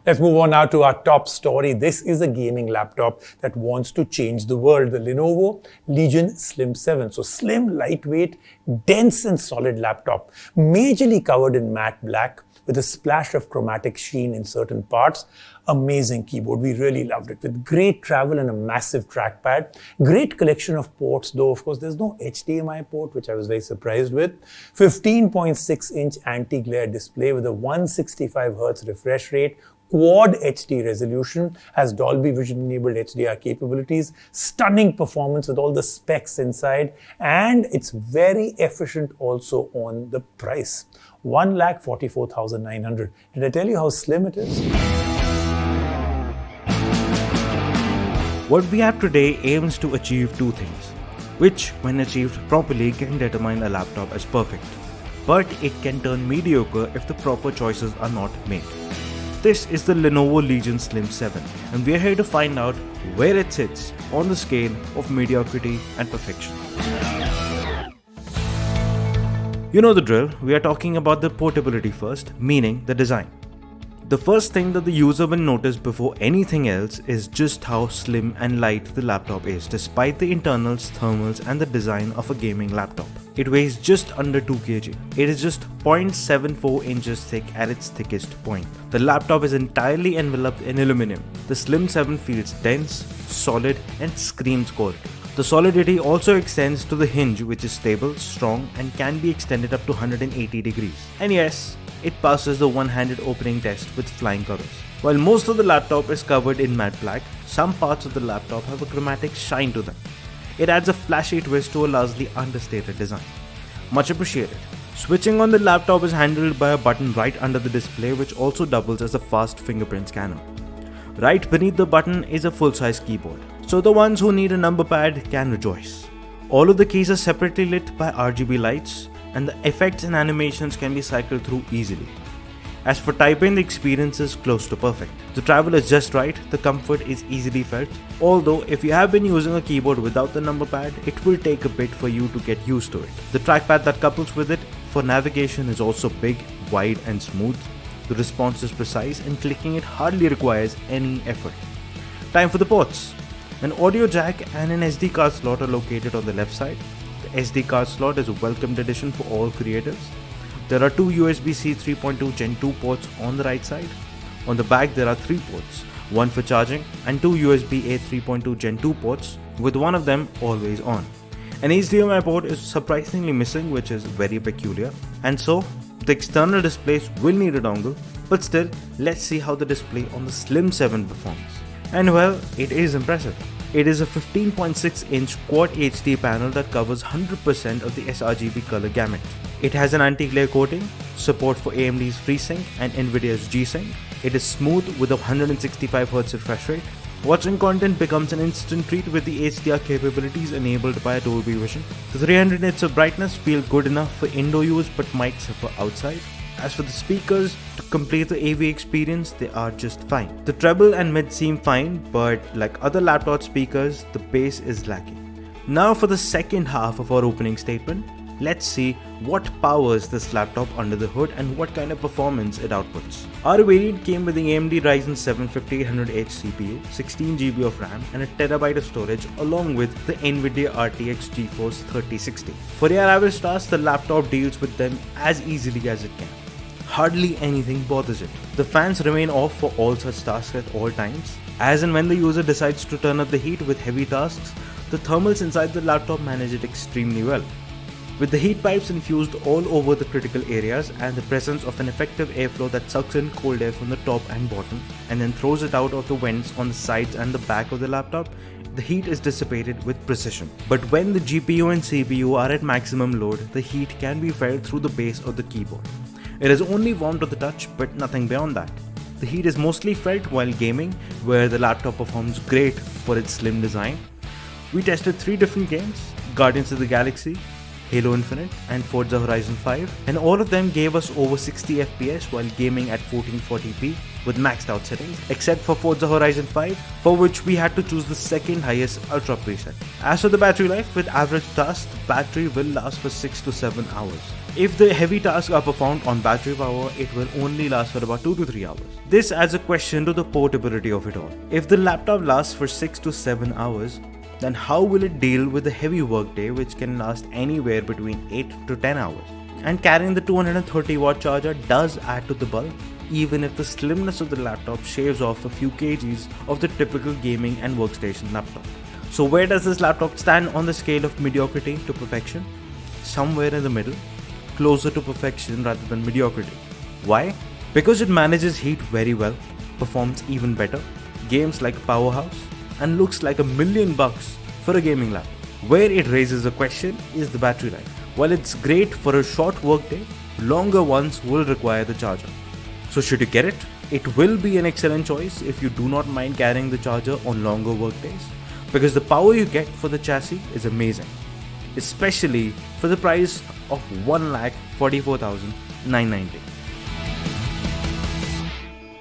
Let's move on now to our top story. This is a gaming laptop that wants to change the world. The Lenovo Legion Slim 7. So slim, lightweight, dense and solid laptop. Majorly covered in matte black with a splash of chromatic sheen in certain parts. Amazing keyboard. We really loved it. With great travel and a massive trackpad. Great collection of ports, though of course there's no HDMI port, which I was very surprised with. 15.6-inch anti-glare display with a 165Hz refresh rate. Quad HD resolution, has Dolby Vision enabled HDR capabilities, stunning performance with all the specs inside, and it's very efficient also on the price. 1,44,900. Did I tell you how slim it is? What we have today aims to achieve two things, which when achieved properly can determine a laptop as perfect. But it can turn mediocre if the proper choices are not made. This is the Lenovo Legion Slim 7 and we are here to find out where it sits on the scale of mediocrity and perfection. You know the drill, we are talking about the portability first, meaning the design. The first thing that the user will notice before anything else is just how slim and light the laptop is despite the internals, thermals and the design of a gaming laptop. It weighs just under 2 kg. It is just 0.74 inches thick at its thickest point. The laptop is entirely enveloped in aluminum. The Slim 7 feels dense, solid and screams quality. The solidity also extends to the hinge, which is stable, strong and can be extended up to 180 degrees. And yes, it passes the one-handed opening test with flying colors. While most of the laptop is covered in matte black, some parts of the laptop have a chromatic shine to them. It adds a flashy twist to a largely understated design. Much appreciated. Switching on the laptop is handled by a button right under the display, which also doubles as a fast fingerprint scanner. Right beneath the button is a full-size keyboard, so the ones who need a number pad can rejoice. All of the keys are separately lit by RGB lights, and the effects and animations can be cycled through easily. As for typing, the experience is close to perfect. The travel is just right, the comfort is easily felt, although if you have been using a keyboard without the number pad, it will take a bit for you to get used to it. The trackpad that couples with it for navigation is also big, wide and smooth. The response is precise and clicking it hardly requires any effort. Time for the ports. An audio jack and an SD card slot are located on the left side. The SD card slot is a welcomed addition for all creatives. There are two USB-C 3.2 Gen 2 ports on the right side. On the back there are 3 ports, one for charging and 2 USB-A 3.2 Gen 2 ports, with one of them always on. An HDMI port is surprisingly missing, which is very peculiar, and so the external displays will need a dongle, but still, let's see how the display on the Slim 7 performs. And well, it is impressive. It is a 15.6-inch Quad HD panel that covers 100% of the sRGB color gamut. It has an anti-glare coating, support for AMD's FreeSync and Nvidia's G-Sync. It is smooth with a 165Hz refresh rate. Watching content becomes an instant treat with the HDR capabilities enabled by Dolby Vision. The 300 nits of brightness feel good enough for indoor use but might suffer outside. As for the speakers, to complete the AV experience, they are just fine. The treble and mid seem fine, but like other laptop speakers, the bass is lacking. Now for the second half of our opening statement, let's see what powers this laptop under the hood and what kind of performance it outputs. Our variant came with the AMD Ryzen 7 5800H CPU, 16GB of RAM and a TB of storage, along with the Nvidia RTX GeForce 3060. For your average task, the laptop deals with them as easily as it can. Hardly anything bothers it. The fans remain off for all such tasks at all times. As and when the user decides to turn up the heat with heavy tasks, the thermals inside the laptop manage it extremely well. With the heat pipes infused all over the critical areas and the presence of an effective airflow that sucks in cold air from the top and bottom and then throws it out of the vents on the sides and the back of the laptop, the heat is dissipated with precision. But when the GPU and CPU are at maximum load, the heat can be felt through the base of the keyboard. It is only warm to the touch, but nothing beyond that. The heat is mostly felt while gaming, where the laptop performs great for its slim design. We tested 3 different games: Guardians of the Galaxy, Halo Infinite and Forza Horizon 5, and all of them gave us over 60 FPS while gaming at 1440p with maxed out settings, except for Forza Horizon 5, for which we had to choose the second highest Ultra preset. As for the battery life, with average tasks, the battery will last for 6 to 7 hours. If the heavy tasks are performed on battery power, it will only last for about 2 to 3 hours. This adds a question to the portability of it all. If the laptop lasts for 6 to 7 hours, then how will it deal with the heavy workday which can last anywhere between 8 to 10 hours? And carrying the 230 watt charger does add to the bulk, even if the slimness of the laptop shaves off a few kgs of the typical gaming and workstation laptop. So where does this laptop stand on the scale of mediocrity to perfection? Somewhere in the middle, closer to perfection rather than mediocrity. Why? Because it manages heat very well, performs even better, games like a powerhouse, and looks like $1,000,000 for a gaming laptop. Where it raises a question is the battery life. While it's great for a short workday, longer ones will require the charger. So should you get it? It will be an excellent choice if you do not mind carrying the charger on longer workdays, because the power you get for the chassis is amazing, especially for the price of 1,44,990.